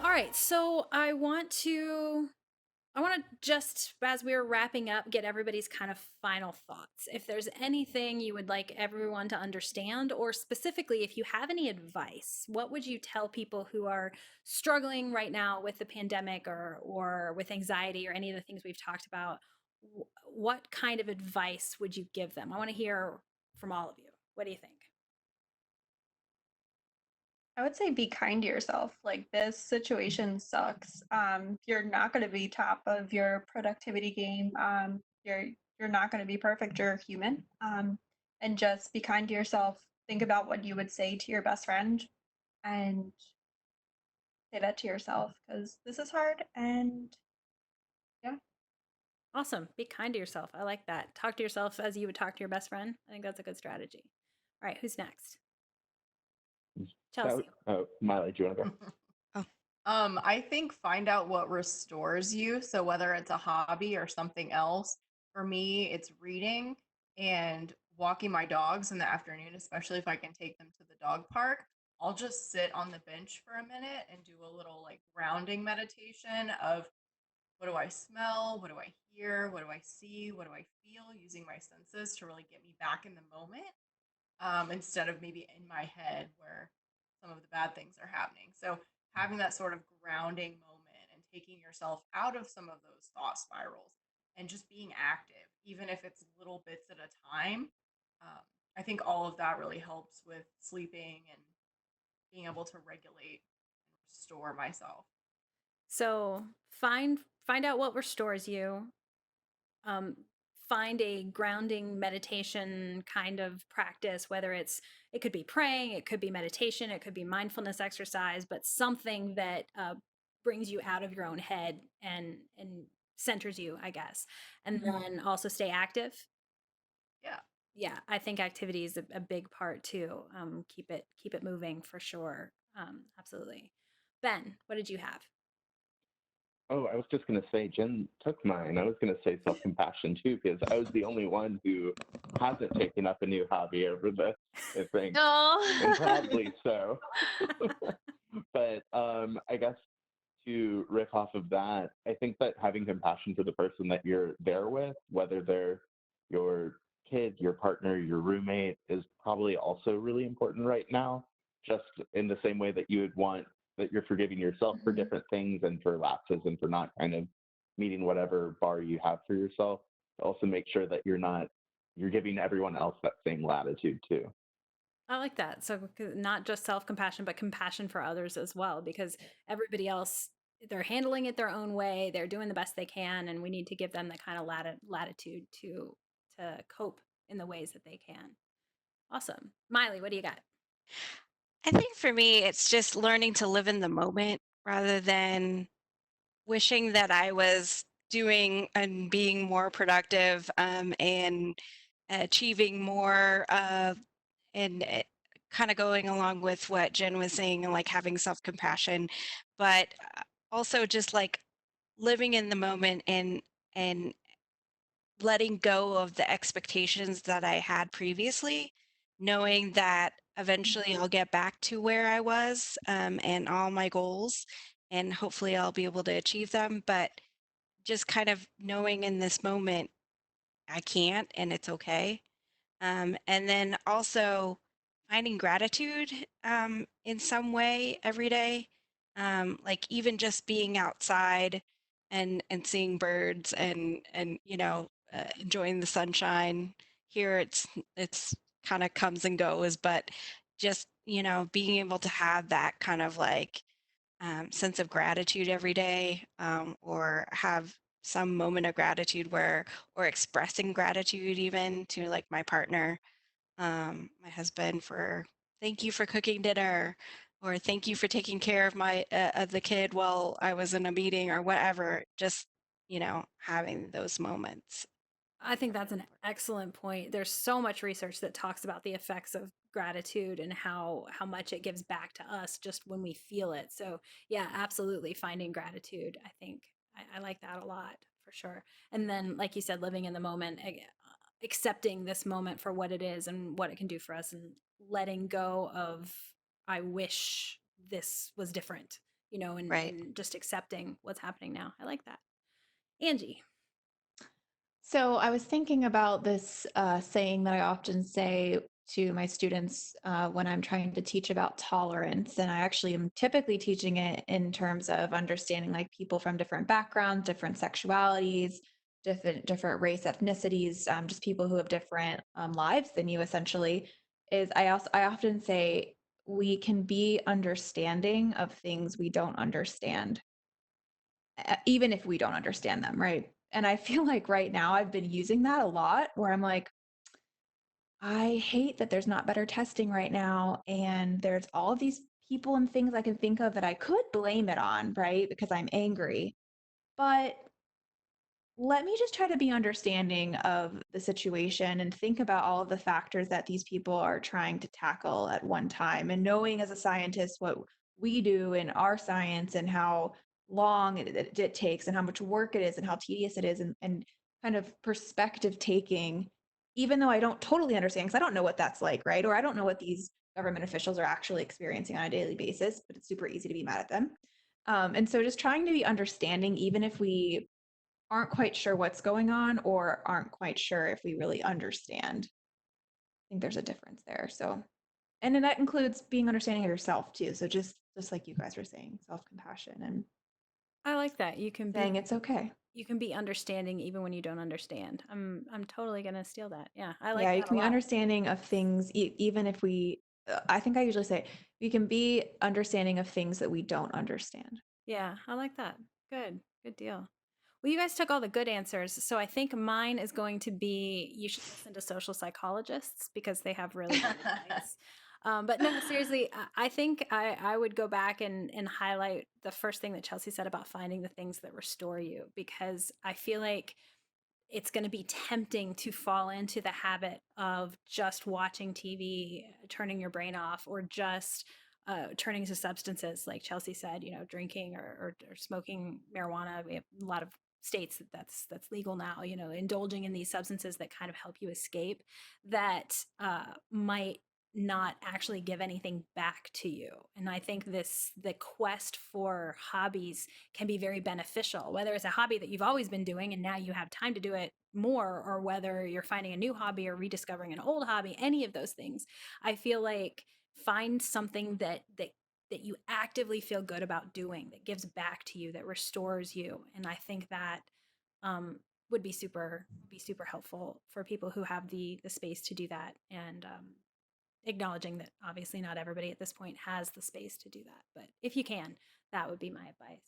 All right, so I want to just, as we're wrapping up, get everybody's kind of final thoughts. If there's anything you would like everyone to understand, or specifically if you have any advice, what would you tell people who are struggling right now with the pandemic or with anxiety or any of the things we've talked about? What kind of advice would you give them? I want to hear from all of you. What do you think? I would say be kind to yourself. Like this situation sucks. You're not going to be top of your productivity game. You're not going to be perfect. You're human. And just be kind to yourself. Think about what you would say to your best friend, and say that to yourself because this is hard. And yeah, Awesome. Be kind to yourself. I like that. Talk to yourself as you would talk to your best friend. I think that's a good strategy. All right, who's next? Chelsea. Oh, Miley, do you want to go? Oh. I think find out what restores you. So whether it's a hobby or something else, for me, it's reading and walking my dogs in the afternoon, especially if I can take them to the dog park. I'll just sit on the bench for a minute and do a little like grounding meditation of what do I smell? What do I hear? What do I see? What do I feel? Using my senses to really get me back in the moment, instead of maybe in my head where some of the bad things are happening. So having that sort of grounding moment and taking yourself out of some of those thought spirals and just being active, even if it's little bits at a time. Um, I think all of that really helps with sleeping and being able to regulate and restore myself. So find out what restores you. Um, find a grounding meditation kind of practice, whether it could be praying, it could be meditation, it could be mindfulness exercise, but something that brings you out of your own head and centers you, I guess. And then also stay active. Yeah. Yeah, I think activity is a big part too. Keep it moving for sure. Absolutely. Ben, what did you have? Oh, I was just going to say, Jen took mine. I was going to say self compassion too, because I was the only one who hasn't taken up a new hobby over this, I think, and No. proudly so. But I guess to riff off of that, I think that having compassion for the person that you're there with, whether they're your kid, your partner, your roommate, is probably also really important right now. Just in the same way that you would want that you're forgiving yourself for Mhm. different things and for lapses and for not kind of meeting whatever bar you have for yourself. Also make sure that you're giving everyone else that same latitude too. I like that. So not just self-compassion, but compassion for others as well, because everybody else, they're handling it their own way. They're doing the best they can, and we need to give them the kind of latitude to cope in the ways that they can. Awesome. Miley, what do you got? I think for me, it's just learning to live in the moment rather than wishing that I was doing and being more productive, and achieving more, and kind of going along with what Jen was saying and like having self-compassion, but also just like living in the moment and letting go of the expectations that I had previously, knowing that eventually I'll get back to where I was, and all my goals, and hopefully I'll be able to achieve them. But just kind of knowing in this moment I can't and it's okay. And then also finding gratitude, in some way every day, like even just being outside and seeing birds and enjoying the sunshine. Here it's kind of comes and goes, but just being able to have that kind of like, sense of gratitude every day, or have some moment of gratitude where or expressing gratitude even to like my partner, my husband, for thank you for cooking dinner, or thank you for taking care of my of the kid while I was in a meeting or whatever. Just having those moments. I think that's an excellent point. There's so much research that talks about the effects of gratitude and how much it gives back to us just when we feel it. So yeah, absolutely finding gratitude. I think I like that a lot for sure. And then, like you said, living in the moment, accepting this moment for what it is and what it can do for us, and letting go of I wish this was different. and, Right. and just accepting what's happening now. I like that. Angie. So I was thinking about this saying that I often say to my students when I'm trying to teach about tolerance. And I actually am typically teaching it in terms of understanding like people from different backgrounds, different sexualities, different race, ethnicities, just people who have different lives than you essentially. I often say we can be understanding of things we don't understand even if we don't understand them, right? And I feel like right now I've been using that a lot where I'm like, I hate that there's not better testing right now. And there's all of these people and things I can think of that I could blame it on, right? Because I'm angry. But let me just try to be understanding of the situation and think about all of the factors that these people are trying to tackle at one time. And knowing as a scientist what we do in our science and how long it takes and how much work it is and how tedious it is and kind of perspective taking, even though I don't totally understand, because I don't know what that's like, right? Or I don't know what these government officials are actually experiencing on a daily basis, but it's super easy to be mad at them. And so just trying to be understanding, even if we aren't quite sure what's going on or aren't quite sure if we really understand. I think there's a difference there. So, and then that includes being understanding of yourself too. So just like you guys were saying, self-compassion and I like that. You can saying be it's okay. you can be understanding even when you don't understand. I'm totally gonna steal that. Yeah, I like Yeah, you that a can be lot. understanding of things even if we I think I usually say we can be understanding of things that we don't understand. Yeah, I like that. Good deal. Well, you guys took all the good answers, so I think mine is going to be you should listen to social psychologists because they have really good advice. But no, seriously, I think I would go back and highlight the first thing that Chelsea said about finding the things that restore you, because I feel like it's going to be tempting to fall into the habit of just watching TV, turning your brain off, or just turning to substances, like Chelsea said, drinking or smoking marijuana. We have a lot of states that's legal now. Indulging in these substances that kind of help you escape, that might not actually give anything back to you. And I think the quest for hobbies can be very beneficial, whether it's a hobby that you've always been doing and now you have time to do it more, or whether you're finding a new hobby or rediscovering an old hobby. Any of those things, I feel like, find something that you actively feel good about doing, that gives back to you, that restores you. And I think that would be super helpful for people who have the space to do that. And acknowledging that obviously not everybody at this point has the space to do that, but if you can, that would be my advice.